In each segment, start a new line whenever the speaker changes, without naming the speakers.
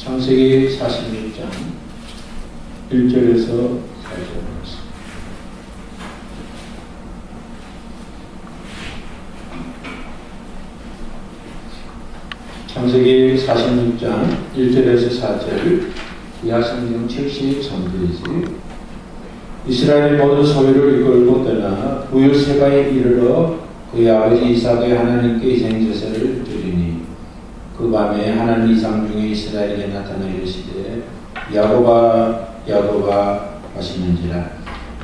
창세기 46장 1절에서 4절 말씀. 창세기 46장 1절에서 4절. 이하 성경 73페이지. 이스라엘이 모든 소유를 이끌고 떠나 부엘세바에 이르러 그의 아버지 이삭의 하나님께 희생제사를 드리니 그 밤에 하나님 이상 중에 이스라엘에게 나타나 이르시되 야곱아 야곱아 하시는지라.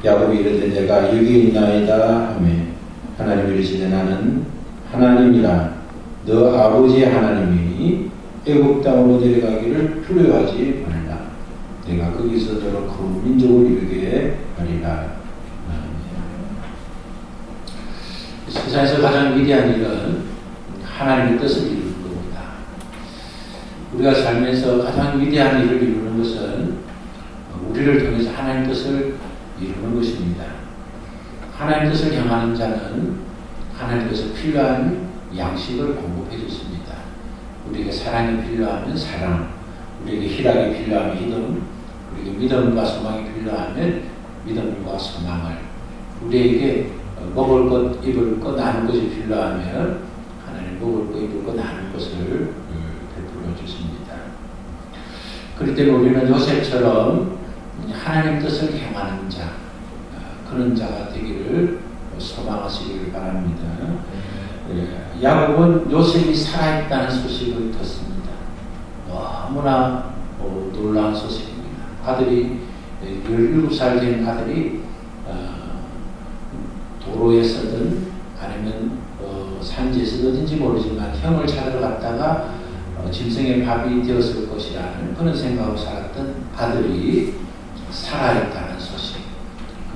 야곱이 이르되 내가 여기 있나이다 하매 하나님이 이르시되 나는 하나님이라 너 아버지의 하나님이 애굽 땅으로 내려가기를 두려워하지 말라. 내가 거기서 너로 큰 민족을 이루게 하리라. 세상에서 가장 위대한 일은 하나님의 뜻을 이루는 겁니다. 우리가 살면서 가장 위대한 일을 이루는 것은 우리를 통해서 하나님의 뜻을 이루는 것입니다. 하나님의 뜻을 향하는 자는 하나님의 뜻에 필요한 양식을 공급해 줬습니다. 우리에게 사랑이 필요하면 사랑, 우리에게 희락이 필요하면 희동, 우리에게 믿음과 소망이 필요하면 믿음과 소망을, 우리에게 먹을 것, 입을 것, 나눌 것이 필요하면 하나님 먹을 것, 입을 것, 나눌 것을 베풀어 주십니다. 그럴 때 우리는 요셉처럼 하나님 뜻을 행하는 자, 그런 자가 되기를 소망하시기를 바랍니다. 야곱은 요셉이 살아있다는 소식을 듣습니다. 너무나 놀라운 소식입니다. 아들이 17살 된 아들이 도로에 서든 아니면 산지에 서든지 모르지만 형을 찾으러 갔다가 짐승의 밥이 되었을 것이라는 그런 생각으로 살았던 아들이 살아있다는 소식,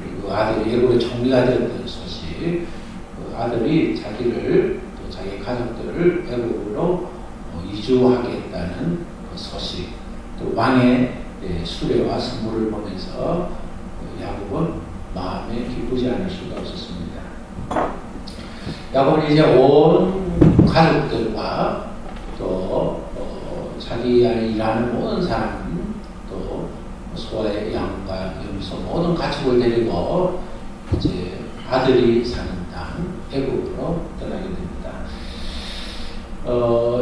그리고 아들이 애굽의 총리가 되었던 소식, 그 아들이 자기를 또 자기 가족들을 애굽으로 이주하겠다는 그 소식, 또 왕의 수레와 선물을 보면서 야곱은 마음에 기쁘지 않을 수가 없었습니다. 야곱은 이제 온 가족들과 또 자기 안에 일하는 모든 사람, 또 소의 양과 염소 모든 가축을 데리고 이제 아들이 사는 땅 애굽으로 떠나게 됩니다.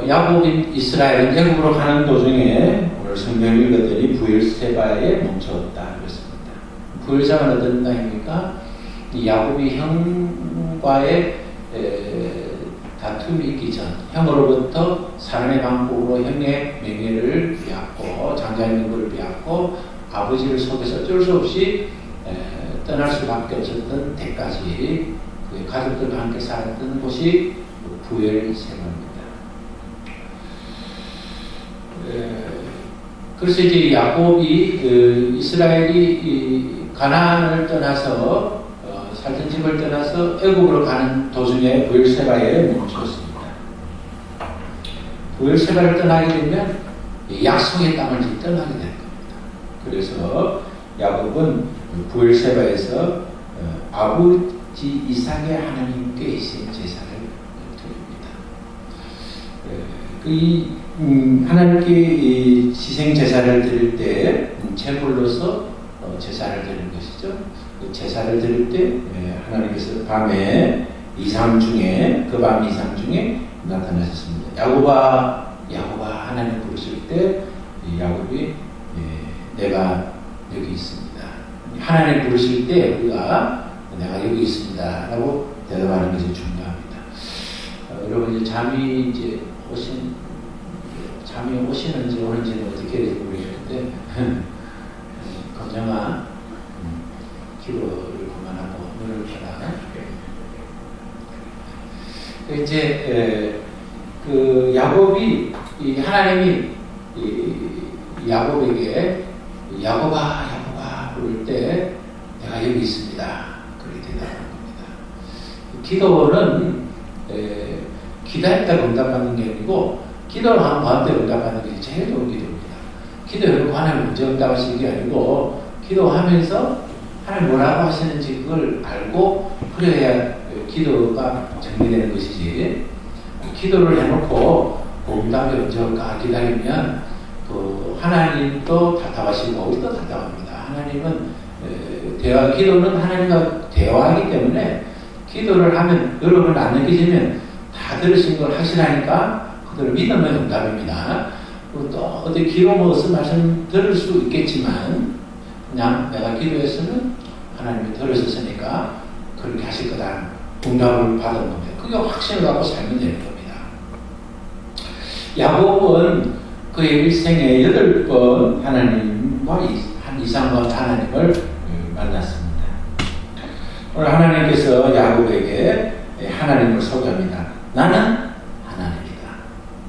야곱인 이스라엘은 애굽으로 가는 도중에 오늘 성경을 읽었더니 부엘세바에 멈췄다 그랬습니다. 부엘세바는 어떤 땅입니까? 야곱이 형과의 다툼이 있기 전, 형으로부터 사람의 방법으로 형의 명예를 빼앗고 장자의 명분을 빼앗고 아버지를 속여서 어쩔 수 없이 떠날 수밖에 없었던 때까지 그의 가족들과 함께 살았던 곳이 부엘세바입니다. 그래서 이제 야곱이 이스라엘이 가나안을 떠나서 살던 집을 떠나서 애굽으로 가는 도중에 부엘세바에 멈추었습니다. 부엘세바를 떠나게 되면 약속의 땅을 떠나게 될 겁니다. 그래서 야곱은 부엘세바에서 아버지 이삭의 하나님께 희생 제사를 드립니다. 하나님께 희생 제사를 드릴 때 제물로서 제사를 드리는 것이죠. 그 제사를 드릴 때 하나님께서 밤에 이상 중에 그 밤 이상 중에 나타나셨습니다. 야곱아 야곱아 하나님 부르실 때 야곱이 내가 여기 있습니다. 하나님 부르실 때 우리가 내가 여기 있습니다 라고 대답하는 것이 중요합니다. 여러분 이제 잠이 오시는지 오는지는 어떻게 해야 될지 모르겠는데 건정아 기도를 그만하고 눈을 켜라. 이제 그 야곱이 하나님이 야곱에게 야곱아 야곱아 부를 때 내가 여기 있습니다 그렇게 대답하는 겁니다. 기도는 기다렸다가 응답받는 게 아니고 기도를 하는 가운데 응답받는 게 제일 좋은 기도입니다. 기도를 하나님 언제 응답하시는 게 아니고 기도하면서 하나님 뭐라고 하시는지 그걸 알고 그래야 기도가 정리되는 것이지, 기도를 해놓고 응답이 언제 올까 기다리면 그 하나님도 답답하시고 우리도 답답합니다. 하나님은 기도는 하나님과 대화하기 때문에 기도를 하면 여러분 안 느끼시면 다 들으신 걸 확신하니까 그대로 믿으면 응답입니다. 또 어디 기도 무슨 말씀 들을 수 있겠지만 그냥 내가 기도했으면 하나님이 들으셨으니까 그렇게 하실 거다. 응답을 받은 겁니다. 그게 확신을 갖고 살면 되는 겁니다. 야곱은 그의 일생에 8번 하나님과 한 이상과 하나님을 만났습니다. 오늘 하나님께서 야곱에게 하나님을 소개합니다. 나는 하나님이다.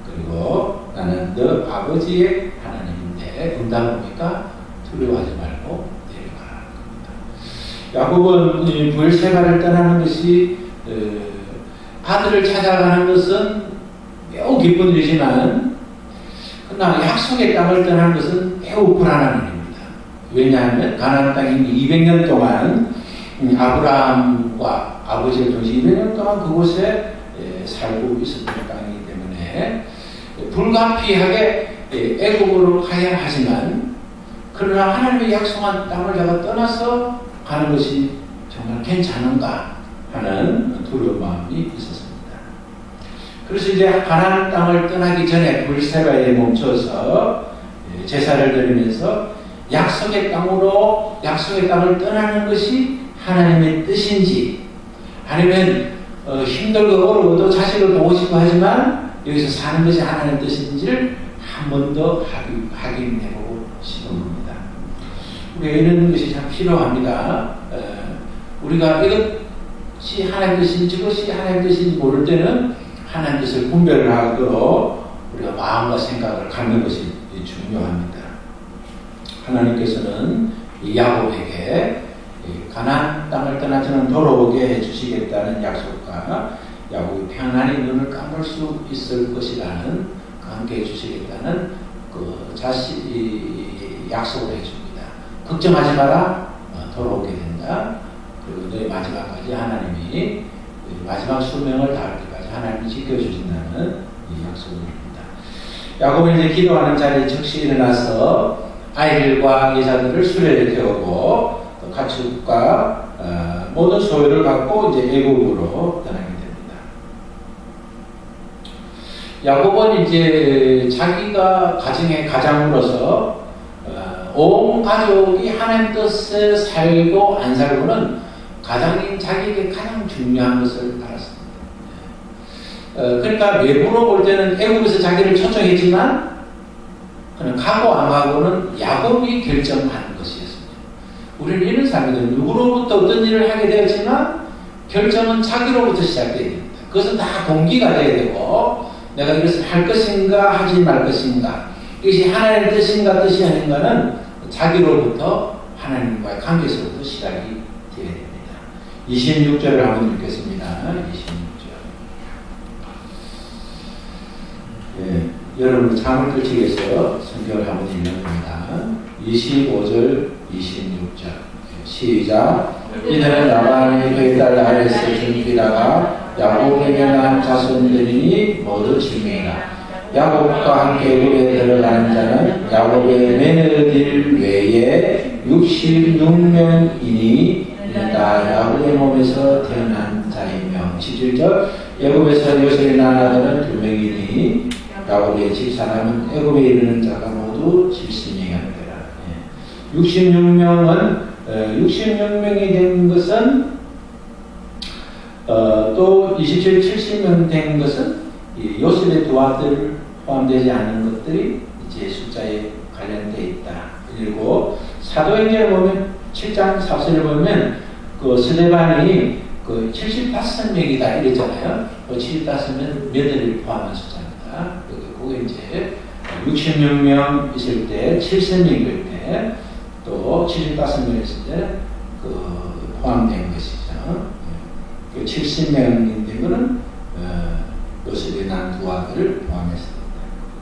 그리고 나는 너 아버지의 하나님인데 응답은 뭡니까? 두려워하지 말고 내려가라는 겁니다. 야곱은 부엘세바를 떠나는 것이 아들을 찾아가는 것은 매우 기쁜 일이지만 그러나 약속의 땅을 떠나는 것은 매우 불안한 일입니다. 왜냐하면 가나안 땅에 200년 동안 아브라함과 아버지를 통해서 200년 동안 그곳에 살고 있었던 땅이기 때문에 불가피하게 애국으로 가야 하지만 그러나 하나님의 약속한 땅을 내가 떠나서 가는 것이 정말 괜찮은가 하는 두려운 마음이 있었습니다. 그래서 이제 가나안 땅을 떠나기 전에 부엘세바에 멈춰서 제사를 드리면서 약속의 땅을 떠나는 것이 하나님의 뜻인지 아니면 힘들고 어려워도 자식을 보고 싶어 하지만 여기서 사는 것이 하나님의 뜻인지를 한 번 더 확인해보고 싶은 겁니다. 우리가 이런 것이 참 필요합니다. 우리가 이것이 하나님의 뜻인지 저것이 하나님의 뜻인지 모를 때는 하나님의 뜻을 분별을 하도록 우리가 마음과 생각을 갖는 것이 중요합니다. 하나님께서는 야곱에게 가나안 땅을 떠나서는 돌아오게 해주시겠다는 약속과 야곱이 평안히 눈을 감을 수 있을 것이라는 함께 해주시겠다는 약속을 해줍니다. 걱정하지 마라. 돌아오게 된다. 그리고 너의 마지막까지 하나님이 마지막 수명을 다할 때까지 하나님이 지켜주신다는 이 약속을 합니다. 야곱은 이제 기도하는 자리에 즉시 일어나서 아이들과 여자들을 수레에 태우고 또 가축과 모든 소유를 갖고 이제 애국으로 떠나게 됩니다. 야곱은 이제 자기가 가정의 가장으로서 온 가족이 하나님 뜻에 살고 안 살고는 가장인 자기에게 가장 중요한 것을 알았습니다. 그러니까 외부로 볼 때는 애국에서 자기를 초청했지만 그는 가고 안 가고는 야곱이 결정하는 것이었습니다. 우리는 이런 삶이거든요. 누구로부터 어떤 일을 하게 되었지만 결정은 자기로부터 시작되어야 됩니다. 그것은 다 동기가 되어야 되고 내가 이것을 할 것인가 하지 말 것인가 이것이 하나님의 뜻인가 뜻이 아닌가는 자기로부터 하나님과의 관계에서부터 시작이 되어야 됩니다. 26절을 한번 읽겠습니다. 26절. 예, 여러분 잠을 끄시겠어요? 성경을 한번 읽어봅니다. 25절, 26절. 시작. 이들은 라반이 그의 딸 라헬에서 준 비라가 야곱에게 낳은 자손들이니 모두 증명이라. 야곱과 함께 애굽에 들어가는 자는 야곱의 며느리들 외에 66명이니 다 야곱의 몸에서 태어난 자이며 17절. 애굽에서 요셉이 낳은 아들은 2명이니 야곱의 집사람은 애굽에 이르는 자가 모두 70명이었더라. 66명이 된 것은 또 27, 70명 된 것은 요셉의 두 아들 포함되지 않은 것들이 이제 숫자에 관련되어 있다. 그리고 사도행전을 보면 7장 4절을 보면 그 스데반이 그 75명이다 이랬잖아요. 그 75명 며느리를 포함한 숫자입니다. 그게 이제 66명 있을 때 70명일 때 또 75명 있을 때 그 포함된 것이죠. 그 70명인 거는 요셉의 난 두 아들을 포함했습니다.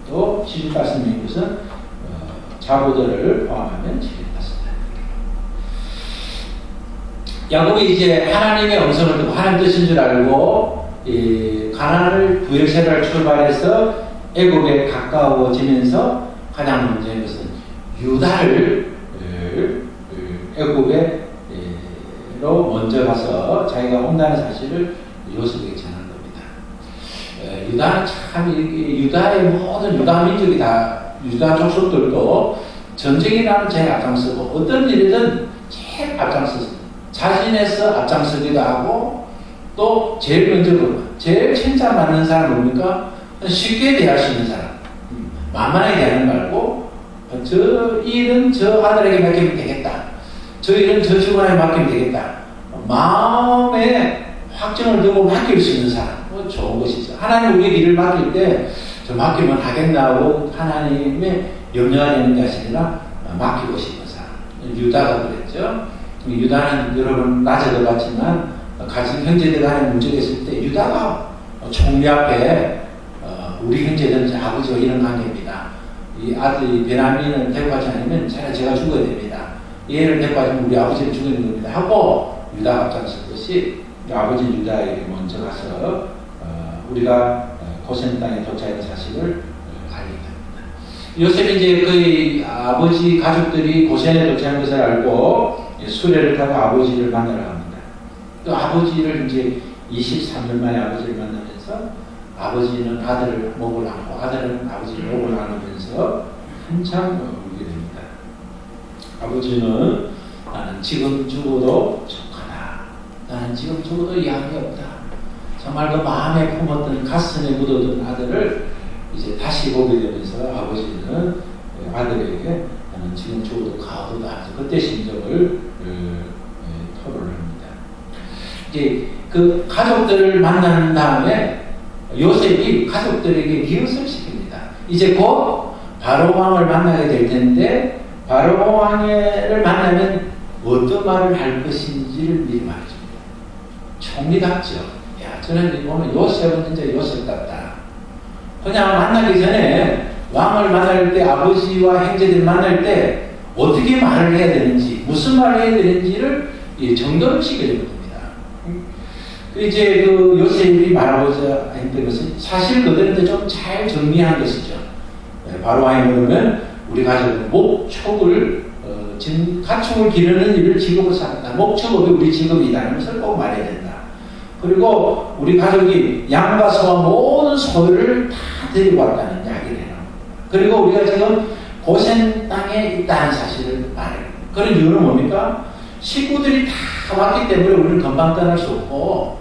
또 75명인 것은 자부들을 포함하면 75명. 야곱이 이제 하나님의 음성을 듣고 하나님 뜻인 줄 알고 가나안을 부엘세바를 출발해서 애굽에 가까워지면서 가장 문제인 것은 유다를 애굽에 로 먼저 가서 자기가 온다는 사실을 요셉에게 전한 겁니다. 유다는 참 유다의 모든 유다 민족이 다 유다 족속들도 전쟁이 나면 제일 앞장서고 어떤 일이든 제일 앞장서서 자진해서 앞장서기도 하고 또 제일 먼저 제일 칭찬받는 사람 뭡니까? 쉽게 대할 수 있는 사람. 만만하게 대하는 말고 저 일은 저 아들에게 맡기면 되겠다. 저 일은 저 직원에게 맡기면 되겠다. 마음에 확정을 두고 맡길 수 있는 사람. 좋은 것이죠. 하나님 우리 일을 맡길 때 저 맡기면 하겠나 하고 하나님의 염려가 되는 것이 아니라 맡기고 싶은 사람. 유다가 그랬죠. 유다는 여러분 낮에도 봤지만 가진 형제들 간에 문제가 있을 때 유다가 총리 앞에 우리 형제들은 아버지와 이런 관계입니다. 이 아들이 베냐민을 데리고 가지 않으면 제가 죽어야 됩니다. 얘를 데리고 가면 우리 아버지를 죽이는 겁니다. 하고 유다가 앞장섰듯이 아버지 유다에게 먼저 가서 우리가 고센 땅에 도착한 사실을 알리게 됩니다. 요셉이 이제 그의 아버지 가족들이 고센에 도착한 것을 알고 수레를 타고 아버지를 만나러 갑니다. 또 아버지를 이제 23년 만에 아버지를 만나면서 아버지는 아들을 목을 안고 아들은 아버지를 목을 안으면서 한참 울게 됩니다. 아버지는 나는 지금 죽어도 족하다. 나는 지금 죽어도 양이 없다. 정말 그 마음에 품었던 가슴에 묻어둔 아들을 이제 다시 보게 되면서 아버지는 아들에게 나는 지금 죽어도 가오도다. 그때 심정을 토로를 합니다. 이제 그 가족들을 만난 다음에 요셉이 가족들에게 리허설 시킵니다. 이제 곧 바로 왕을 만나게 될 텐데 바로 왕을 만나면 어떤 말을 할 것인지를 미리 말해줍니다. 총리답죠. 야, 저는 보면 요셉은 진짜 요셉 같다. 그냥 만나기 전에 왕을 만날 때 아버지와 형제들 만날 때 어떻게 말을 해야 되는지 무슨 말을 해야 되는지를 정돈을 시켜주는 겁니다. 이제 그 요셉이 말하고자 했던 것은 사실 그들한테 좀 잘 정리한 것이죠. 바로 왕이 그러면 우리 가족은 목축을 가축을 기르는 일을 직업으로 삼는다. 목축업이 우리 직업이라는 것을 꼭 말해야 된다. 그리고 우리 가족이 양과 소와 모든 소유를 다 데리고 왔다는 이야기를 해요. 그리고 우리가 지금 고센 땅에 있다는 사실을 말해요. 그런 이유는 뭡니까? 식구들이 다 왔기 때문에 우리는 금방 떠날 수 없고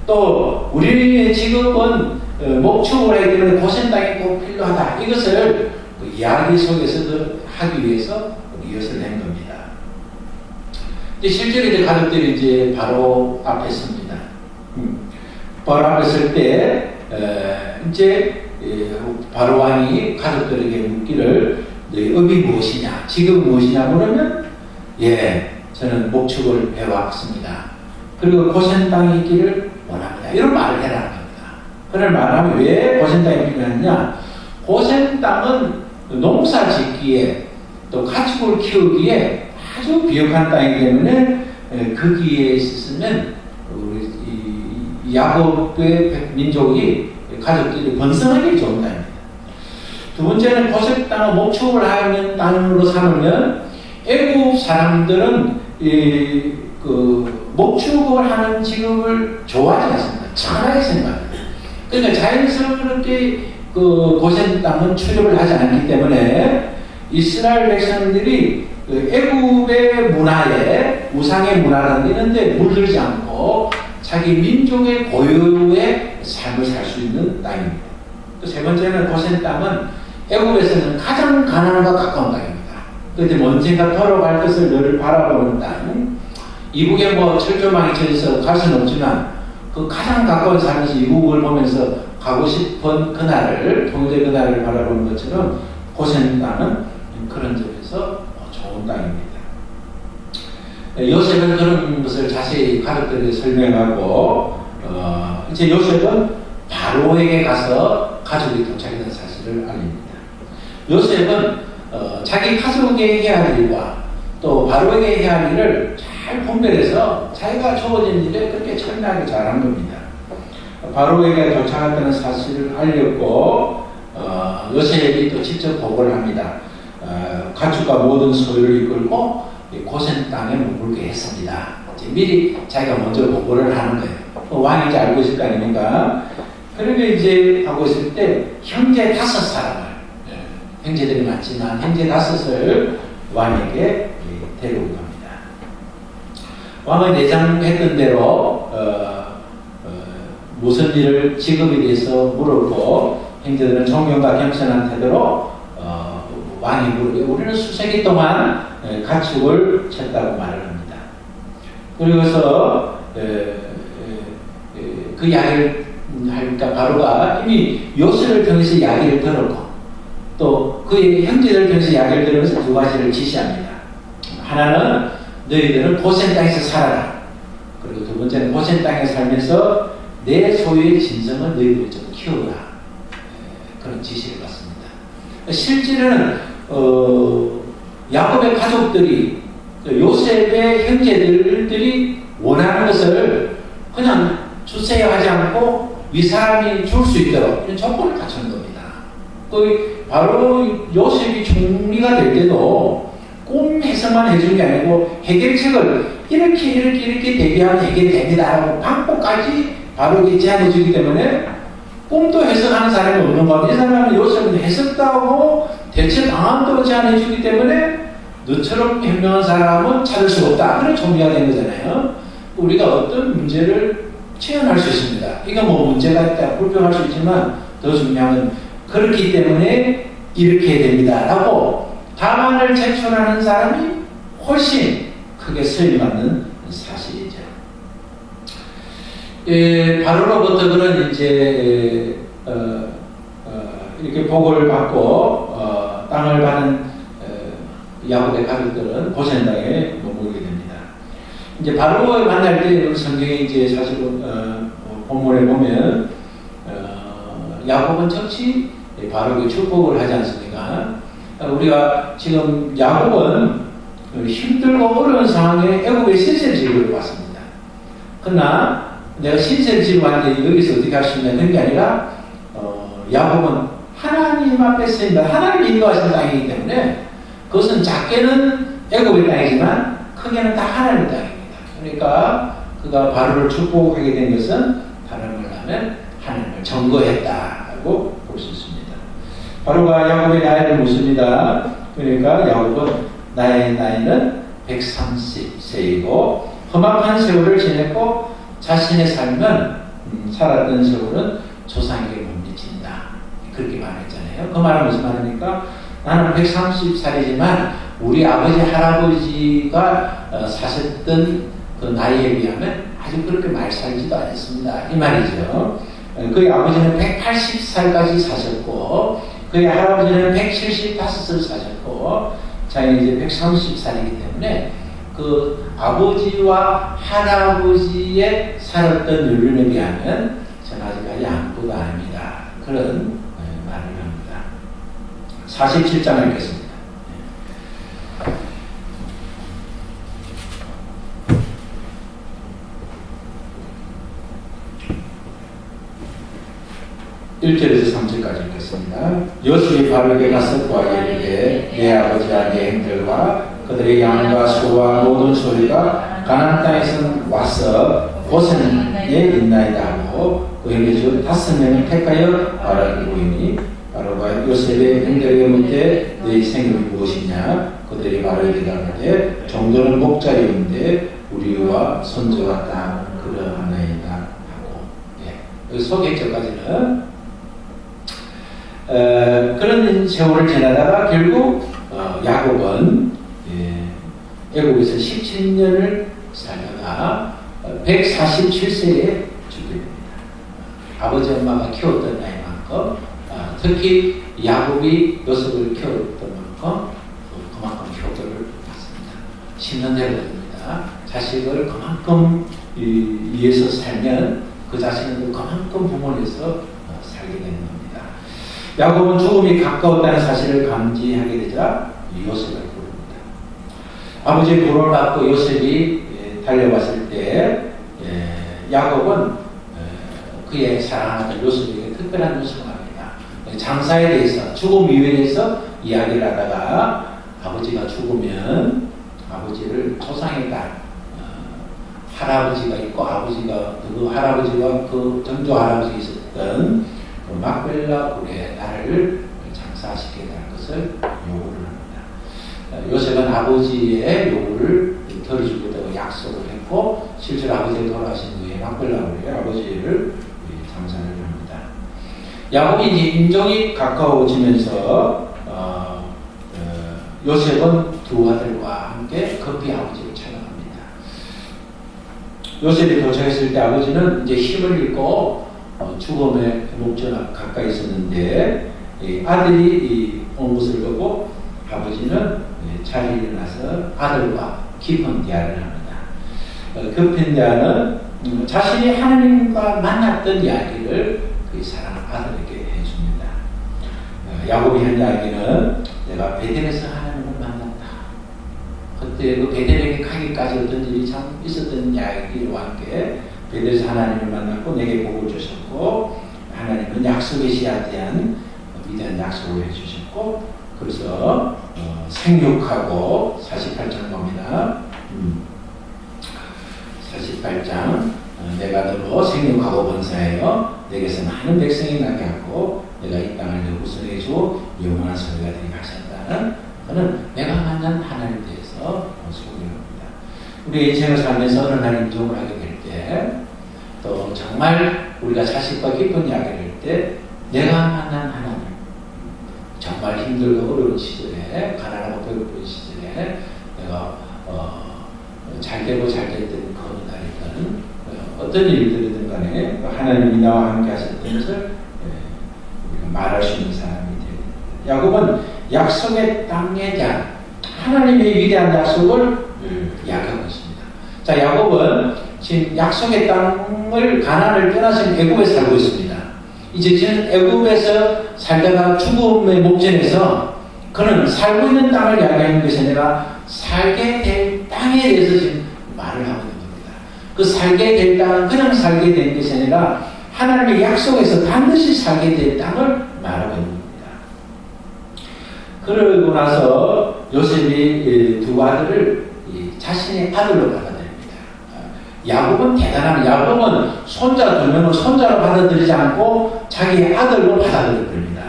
또 우리의 직업은 목축을 하기 때문에 고센 땅이 꼭 필요하다. 이것을 그 이야기 속에서도 하기 위해서 이것을 낸 겁니다. 이제 실제로 이제 가족들이 이제 바로 앞에 섭니다. 바로 앞에 설 때 이제 바로 왕이 가족들에게 묻기를 너희 업이 무엇이냐, 직업이 무엇이냐 물으면 저는 목축을 배워왔습니다. 그리고 고센 땅에 있기를 원합니다. 이런 말을 해라는 겁니다. 그런 말을 하면 왜 고센 땅이 필요하느냐? 고센 땅은 농사 짓기에 또 가축을 키우기에 아주 비옥한 땅이기 때문에 거기에 있으면 우리 야곱의 민족이 가족들이 번성하기 좋은 땅입니다. 두 번째는 고센 땅을 목축을 하는 땅으로 삼으면 애국 사람들은 그 목축을 하는 직업을 좋아하지 않습니다. 천하게 생각합니다. 그러니까 자연스럽게 그 고센 땅은 출입을 하지 않기 때문에 이스라엘 백성들이 그 애굽의 문화에 우상의 문화라는 게 있는데 물들지 않고 자기 민족의 고유의 삶을 살 수 있는 땅입니다. 또 세 번째는 고센 땅은 애굽에서는 가장 가나안과 가까운 땅입니다. 그런데 언젠가 돌아갈 것을 늘 바라보는 땅. 이북에 뭐 철조망이 쳐져서 갈 수는 없지만 그 가장 가까운 삶에서 이북을 보면서 가고 싶은 그날을 통일의 그날을 바라보는 것처럼 고센 땅은 그런 점에서 좋은 땅입니다. 요셉은 그런 것을 자세히 가족들에게 설명하고 이제 요셉은 바로에게 가서 가족이 도착했다는 사실을 알립니다. 요셉은 자기 가족에게 해야 할 일과 또 바로에게 해야 할 일을 잘 분별해서 자기가 주어진 일에 그렇게 철저하게 잘한 겁니다. 바로에게 도착했다는 사실을 알렸고 요셉이 또 직접 보고를 합니다. 가축과 모든 소유를 이끌고 고센 땅에 머물게 했습니다. 미리 자기가 먼저 보고를 하는 거예요. 왕이 이제 알고 있을 거 아닙니까? 그러게 이제 하고 있을 때 형제 5사람을, 형제들이 많지만 형제 5을 왕에게 데리고 갑니다. 왕은 예상했던 대로 무슨 일을 직업에 대해서 물었고, 형제들은 존경과 겸손한 태도로 왕이 물으되 우리는 수세기 동안 가축을 쳤다고 말을 합니다. 그리고서 그 이야기를 하니까 바로가 이미 요셉을 통해서 이야기를 들었고 또 그의 형제들을 통해서 이야기를 들으면서 두 가지를 지시합니다. 하나는 너희들은 고센 땅에서 살아라. 그리고 두 번째는 고센 땅에 살면서 내 소유의 진성을 너희들이 좀 키워라. 그런 지시를 받습니다. 실제로는 야곱의 가족들이 요셉의 형제들이 원하는 것을 그냥 주세요 하지 않고 위사람이 줄 수 있도록 이런 조건을 갖춘 겁니다. 바로 요셉이 총리가 될 때도 꿈 해석만 해준 게 아니고 해결책을 이렇게 대비하면 해결이 됩니다라고 방법까지 바로 제안해 주기 때문에 꿈도 해석하는 사람이 없는 겁니다. 이 사람은 요셉은 해석도 하고 대체 방안도 제안해 주기 때문에 너처럼 현명한 사람은 찾을 수 없다. 그런 총리가 된 거잖아요. 우리가 어떤 문제를 체험할 수 있습니다. 이거 뭐 문제가 있다, 불평할 수 있지만 더 중요한 건 그렇기 때문에 이렇게 됩니다. 라고 답안을 제출하는 사람이 훨씬 크게 쓰임받는 사실이죠. 바로로부터 그런 이제 이렇게 보고를 받고 땅을 받은 야곱의 가족들은 고센 땅에 머물게 됩니다. 이제 바로를 만날 때 성경에 이제 사실은 본문에 보면 야곱은 즉시 바로에게 축복을 하지 않습니까? 우리가 지금 야곱은 힘들고 어려운 상황에 애굽의 신세를 지르고 왔습니다. 그러나 내가 신세를 지르고 왔는데 여기서 어떻게 할 수 있냐 그런 게 아니라 야곱은 하나님 앞에 쓰인다. 하나님이 인도하신 땅이기 때문에 그것은 작게는 애굽의 땅이지만 크게는 다 하나님의 땅입니다. 그러니까 그가 바로를 축복하게 된 것은 다른 말로 하면 하나님을 증거했다고 볼 수 있습니다. 바로가 야곱의 나이를 묻습니다. 그러니까 야곱은 나의 나이는 130세이고 험악한 세월을 지냈고 자신의 삶은 살았던 세월은 조상에게 못 미친다. 그렇게 말했잖아요. 그 말은 무슨 말입니까? 나는 130살이지만 우리 아버지 할아버지가 사셨던 그 나이에 비하면 아주 그렇게 많이 살지도 않았습니다. 이 말이죠. 그의 아버지는 180살까지 사셨고 그의 할아버지는 175을 사셨고 자기는 이제 130살이기 때문에 그 아버지와 할아버지의 살았던 연륜에 비하면 저는 아직까지 아무것도 아닙니다. 그런 말을 합니다. 47장을 읽겠습니다. 1절에서 3절까지 읽겠습니다. 요셉이 바로에게 가서 그에게 이르되 내 아버지와 내 형들과 그들의 양과 소와 모든 소리가 가나안 땅에서 와서 고센에 있나이다 하고 그 형제 중 5명을 택하여 바로에게 보이니 바로가 요셉의 형들에게 묻되 너희 생업이 무엇이냐 그들이 바로에게 대답하되 정도는 목자리인데 우리와 손주가 다 그러하나이다 하고 여기 소개절까지는 그런 세월을 지나다가 결국 야곱은 애국에서 17년을 살다가 147세에 죽게 됩니다. 아버지 엄마가 키웠던 나이만큼 특히 야곱이 요셉을 키웠던 만큼 그만큼 효도를 받습니다. 10년 대로 됩니다. 자식을 그만큼 위해서 살면 그 자식은 그만큼 부모에서 살게 되는 겁니다. 야곱은 죽음이 가까웠다는 사실을 감지하게 되자 요셉을 부릅니다. 아버지의 부름을 받고 요셉이 달려왔을 때 야곱은 그의 사랑하는 요셉에게 특별한 요청을 합니다. 장사에 대해서, 죽음 이유에 대해서 이야기를 하다가 아버지가 죽으면 아버지를 조상의 딸, 할아버지가 있고 아버지가 그 할아버지가 그 정조 할아버지 있었던 그 막벨라 굴의 딸을 장사시키겠다는 것을 요구를 합니다. 요셉은 아버지의 요구를 들어주겠다고 약속을 했고 실제로 아버지가 돌아가신 후에 막벨라 굴의 아버지를 장사를 합니다. 야곱이 이제 임종이 가까워지면서 요셉은 두 아들과 함께 급히 아버지를 찾아갑니다. 요셉이 도착했을 때 아버지는 이제 힘을 잃고 죽음의 목전 가까이 있었는데 아들이 온 것을 보고 아버지는 자리에 일어나서 아들과 깊은 대화를 합니다. 깊은 대화는 자신이 하나님과 만났던 이야기를 그 사랑 아들에게 해줍니다. 야곱이 한 이야기는 내가 베델에서 하나님을 만났다. 그때 그 베델에게 가기까지 어떤 일이 참 있었던 이야기와 함께 베델에서 하나님을 만났고 내게 복을 주셨고 하나님은 약속의 씨앗에 대한 위대한 약속을 해주셨고 그래서 생육하고 48장 봅니다. 48장 내가 너로 생육하고 번사하여 내게서 많은 백성이 나게 하고 내가 이 땅을 너 구성해주고 영원한 소리가 되게 하셨다는 그는 내가 만난 하나님에 대해서 소개합니다. 우리 인생을 살면서 어느 날 인정을 하게 될 때 또 정말 우리가 자식과 깊은 이야기를 할 때 내가 만난 하나님 정말 힘들고 어려운 시절에 가난하고 배고픈 시절에 내가 잘 되고 잘 됐던 그 어느 날이든 어떤 일들이든 간에 하나님이 나와 함께 하셨던 것을 우리가 말할 수 있는 사람이 되는 야곱은 약속의 땅에 대한 하나님의 위대한 약속을 이야기하고 있습니다. 자, 야곱은 지금 약속의 땅을 가나안을 떠나서 애굽에 살고 있습니다. 이제 지금 애굽에서 살다가 죽음의 목전에서 그는 살고 있는 땅을 이야기하는 것이 아니라 살게 될 땅에 대해서 지금 말을 하고 있는 겁니다. 그 살게 될 땅은 그냥 살게 된 것이 아니라 하나님의 약속에서 반드시 살게 될 땅을 말하고 있는 겁니다. 그러고 나서 요셉이 두 아들을 자신의 아들로 받아들입니다. 야곱은 대단한 야곱은 손자 두 명을 손자로 받아들이지 않고 자기의 아들로 받아들입니다.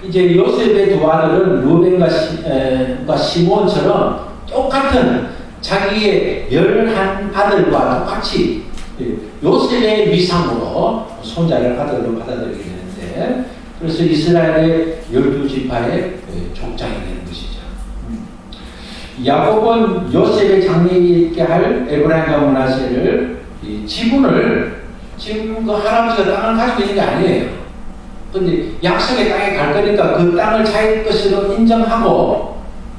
이제 요셉의 두 아들은 루벤과 시몬처럼 똑같은 자기의 11 아들과 똑같이 요셉의 위상으로 손자를 아들로 받아들이게 되는데 그래서 이스라엘의 12지파의 족장이 되는 것이죠. 야곱은 요셉의 장래에 있게 할 에브라임과 므낫세를 지분을 지금 그 할아버지가 땅을 가지고 있는 게 아니에요. 근데 약속의 땅에 갈 거니까 그 땅을 자기 것으로 인정하고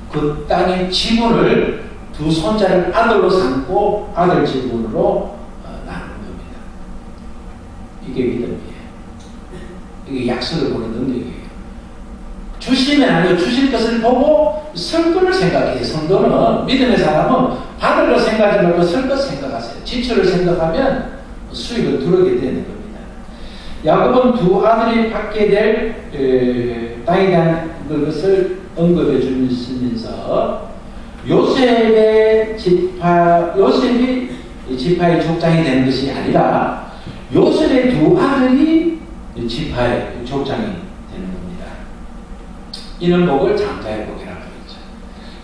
그 땅의 지분을 두 손자를 아들로 삼고 아들 지분으로 나누는 겁니다. 이게 믿음이에요. 이게 약속을 보는 능력이에요. 주시면 아니고 주실 것을 보고 쓸 것을 생각해요. 성도는 믿음의 사람은 받을 것 생각하지 말고 쓸 것 생각하세요. 지출을 생각하면 수익을 들어오게 되는 겁니다. 야곱은 두 아들이 받게 될 땅에 대한 것을 언급해 주면서 요셉이 지파의 족장이 되는 것이 아니라 요셉의 두 아들이 지파의 족장이 되는 겁니다. 이는 복을 장자의 복이라고 하죠.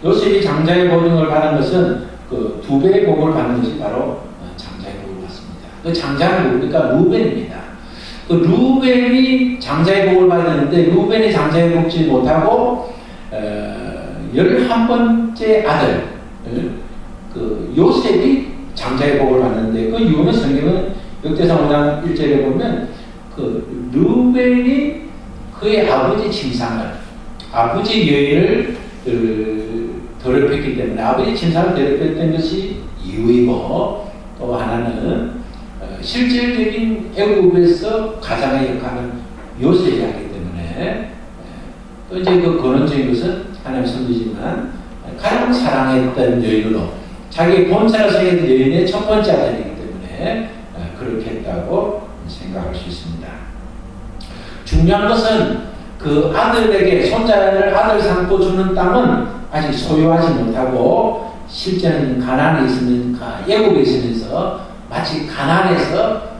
요셉이 장자의 복을 받은 것은 그 두 배의 복을 받는 것이 바로 장자의 복을 받습니다. 그 장자는 누굽니까? 루벤입니다. 그 루벤이 장자의 복을 받았는데 루벤이 장자의 복지 못하고 11번째 아들 그 요셉이 장자의 복을 받는데 그 이유는 성경은 역대상 5장 1절에 보면 그 루벤이 그의 아버지 침상을 아버지 여인을 더럽혔기 때문에 아버지 침상을 더럽혔던 것이 이유이고 또 하나는 실질적인 애굽에서 가장의 역할은 요셉이 하기 때문에 또 이제 그 근원적인 것은 하나님 선지지만 가장 사랑했던 여인으로 자기 본사를 세웠던 여인의 첫 번째 아들이기 때문에 그렇게 했다고 생각할 수 있습니다. 중요한 것은 그 아들에게 손자를 아들 삼고 주는 땅은 아직 소유하지 못하고 실제는 가나안에 있으면서 애굽에 있으면서 마치 가나안에서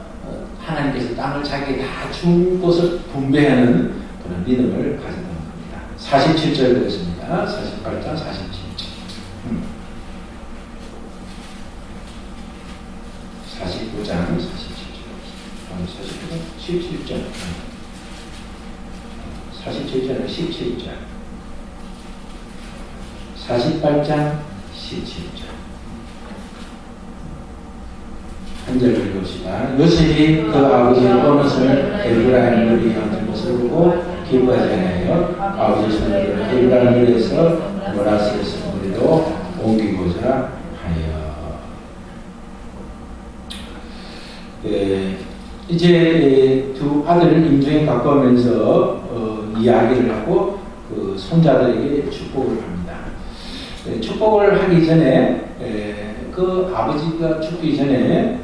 하나님께서 땅을 자기에게 다 준 것을 분배하는 그런 믿음을 가졌던 겁니다. 47절 보겠습니다. 48장 47절. 49장 47절. 47절은 17절. 48장 17절. 한 절 읽읍시다. 요셉이 그 아버지의 어느 손을 에브라임 무리 형들 것을 보고 기뻐하지 않아요. 아버지 손을 에브라임 무리에서 모라스에서 무리로 옮기고자 하여. 이제 두 아들을 임종에 가까우면서 이야기를 하고 그 손자들에게 축복을 합니다. 축복을 하기 전에 그 아버지가 죽기 전에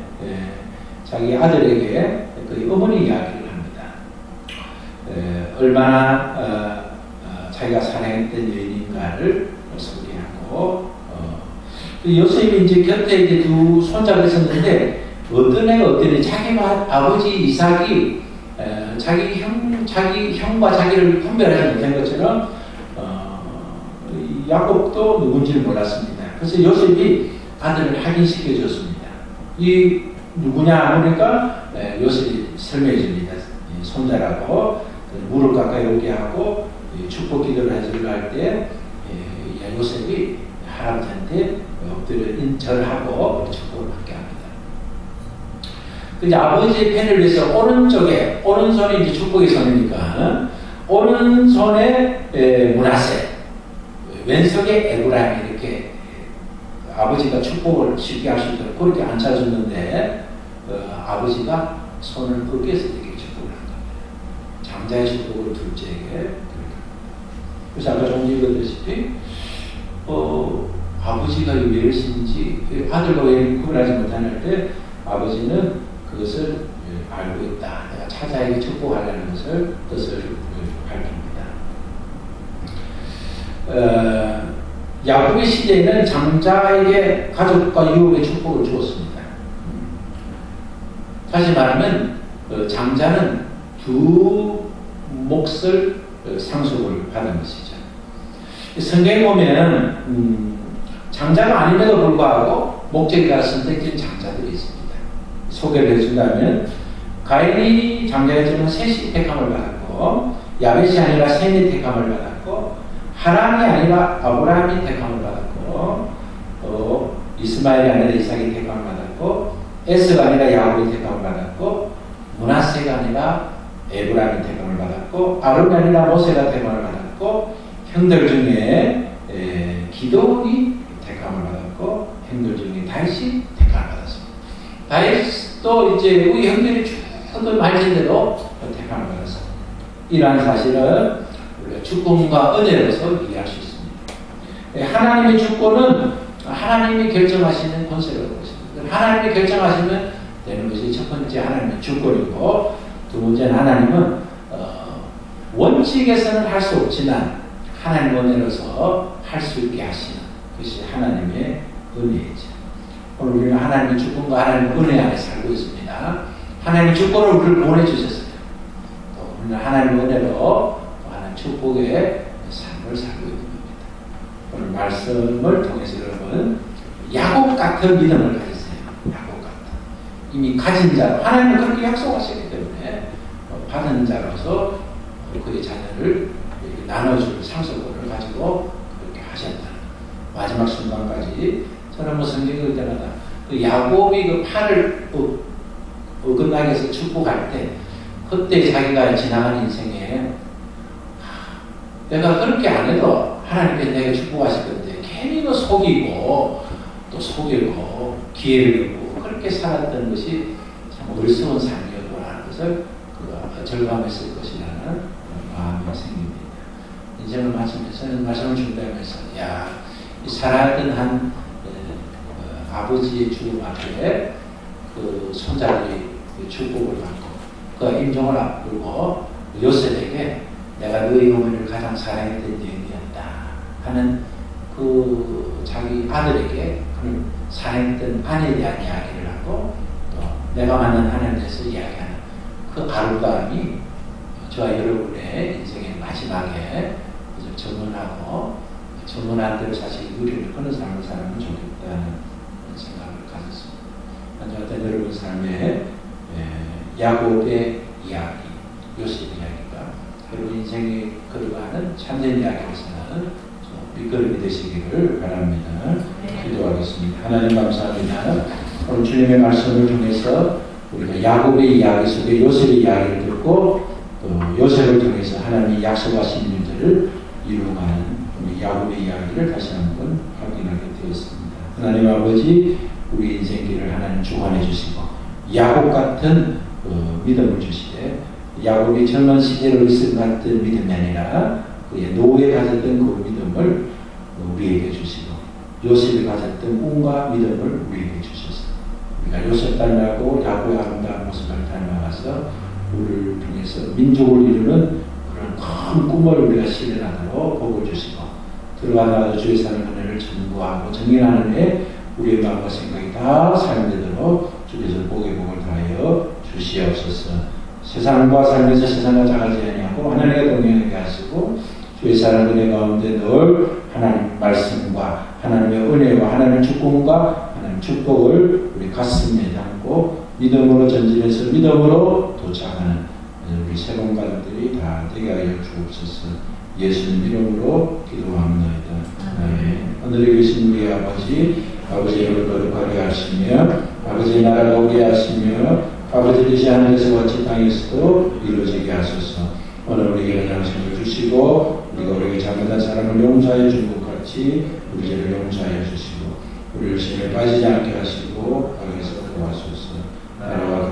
자기 아들에게 그 어머니 이야기를 합니다. 얼마나 자기가 사랑했던 여인인가를 소개하고 요셉이 이제 곁에 이제 두 손자가 있었는데 어떤 애가 어떤 애 자기 아버지 이삭이 자기 형과 자기를 분별하지 못한 것처럼 야곱도 누군지를 몰랐습니다. 그래서 요셉이 아들을 확인시켜 줬습니다. 이 누구냐 보니까 요셉이 설명해 줍니다. 손자라고 무릎 가까이 오게 하고 축복 기도를 해주려 할 때 요셉이 할아버지한테 엎드려 절하고 축복을 받게 합니다. 근데 아버지의 편을 위해서 오른손이 이제 축복의 손이니까 오른손에 므낫세, 왼손에 에브라임 이렇게 아버지가 축복을 쉽게 할 수 있도록 그렇게 앉혀줬는데 아버지가 손을 꺾여서 이렇게 축복을 한 겁니다. 장자의 축복을 둘째에게. 그래서 아까 좀 읽었다시피 아버지가 왜 이러신지 아들과 왜 구분하지 못할 때 아버지는 그것을 알고 있다. 내가 차자에게 축복하려는 것을 뜻을 밝힙니다. 야곱의 시대에는 장자에게 가족과 유업의 축복을 주었습니다. 다시 말하면 장자는 두 몫을 상속을 받은 것이죠. 성경에 보면 장자가 아님에도 불구하고 목적에 따라 선택된 장자들이 있습니다. 소개를 해준다면 가인이 장자였지만 셋이 택함을 받았고 야벳이 아니라 셈이 택함을 받았고 하람이 아니라 아브라함이 택함을 받았고 또 이스마엘이 아니라 이삭이 택함을 받았고 에스가 아니라 야곱이 택함을 받았고 므낫세가 아니라 에브라임이 택함을 받았고 아론이 아니라 모세가 택함을 받았고 형들 중에 기도이 택함을 받았고 형들 중에 다윗이 택함을 받았습니다. 다윗도 이제 우리 형들이 쭉 말진 대로 택함을 받았습니다. 이러한 사실은 우리가 주권과 은혜로서 이해할 수 있습니다. 하나님의 주권은 하나님이 결정하시는 권세라고 있습니다. 하나님이 결정하시면 되는 것이 첫 번째 하나님의 주권이고 두 번째는 하나님은 원칙에서는 할 수 없지만 하나님 은혜로서 할 수 있게 하시는 것이 하나님의 은혜이죠. 오늘 우리는 하나님의 주권과 하나님의 은혜 안에 살고 있습니다. 하나님의 주권을 우리를 보내주셨어요. 또 우리는 하나님의 은혜로 하나님 축복의 삶을 살고 있는 겁니다. 오늘 말씀을 통해서 여러분 야곱 같은 믿음을 가지세요. 야곱 같은. 이미 가진 자로 하나님은 그렇게 약속하셨기 때문에 받은 자로서 그의 자녀를 나눠줄 상속권을 가지고 그렇게 하셨다. 마지막 순간까지 저는 뭐 성경 읽을 때마다 그 야곱이 그 팔을 어긋나게 해서 축복할 때 그때 자기가 지나간 인생에 내가 그렇게 안 해도 하나님께서 내가 축복하실 건데 괜히 그 속이고 또 속이고 기회를 주고 그렇게 살았던 것이 참 어리석은 삶이었구나 하는 것을 절감했을 것이라는 마음이 생깁니다. 인생을 마치면서 말씀을 준비하면서 이 살아있던 한 아버지의 죽음 앞에 그 손자들이 축복을 받고 그 임종을 앞두고 요셉에게 내가 너희 어머니를 가장 사랑했던 여인이었다 하는 그 자기 아들에게 그런 사랑했던 아내에 대한 이야기를 하고 또 내가 만난 하나님에 대해서 이야기하는 그 아름다움이 저와 여러분의 인생의 마지막에 정언하고 정언한 대로 사실 누리를 그런 삶을 살면 좋겠다는 생각을 가졌습니다. 어떤 여러분 삶의 야곱의 이야기, 요셉 이야기가 여러분 인생이 걸어가는 참된 이야기로서는 밑거름이 되시기를 바랍니다. 기도하겠습니다. 하나님 감사합니다. 오늘 주님의 말씀을 통해서 우리가 야곱의 이야기 속에 요셉의 이야기를 듣고 또 요셉을 통해서 하나님이 약속하신 일들을 이루어가는 우리 야곱의 이야기를 다시 한번 확인하게 되었습니다. 하나님 아버지, 우리 인생길을 하나님 주관해 주시고 야곱 같은 믿음을 주시되 야곱이 젊은 시대로 있을 것 같은 믿음이 아니라 그의 노후에 가졌던 그 믿음을 우리에게 주시고 요셉이 가졌던 꿈과 믿음을 우리에게 주셔서 우리가 요셉 닮아고 야곱의 아름다운 모습을 닮아가서 우리를 통해서 민족을 이루는 그런 큰 꿈을 우리가 실현하도록 복을 주시고 들어가다가 주의 사는 은혜를 전부하고 정인하는 해 우리의 마음과 생각이 다 삶되도록 주께서 복의 복을 다하여 주시옵소서. 세상과 살면서 세상과 작아지 아니하고 하나님과 동행하게 하시고 주의 사랑 은혜 가운데 늘 하나님 말씀과 하나님의 은혜와 하나님의 축복과 하나님의 축복을 우리 가슴에 담고 믿음으로 전진해서 믿음으로 도착하는 우리 새로운 가족들이 다 되게 하여 주옵소서. 예수님 이름으로 기도합니다. 하늘에 계신 우리 아버지 이름을 거룩하게 하시며 아버지의 나라가 오게 하시며 아버지 뜻이 하늘에서 같이 땅에서도 이루어지게 하소서. 오늘 우리에게 양식을 주시고 우리가 우리에게 잘못한 사람을 용서하여 준 것 같이 우리 죄를 용서하여 주시고 우리를 시험에 빠지지 않게 하시고 악에서 구하소서. 나라와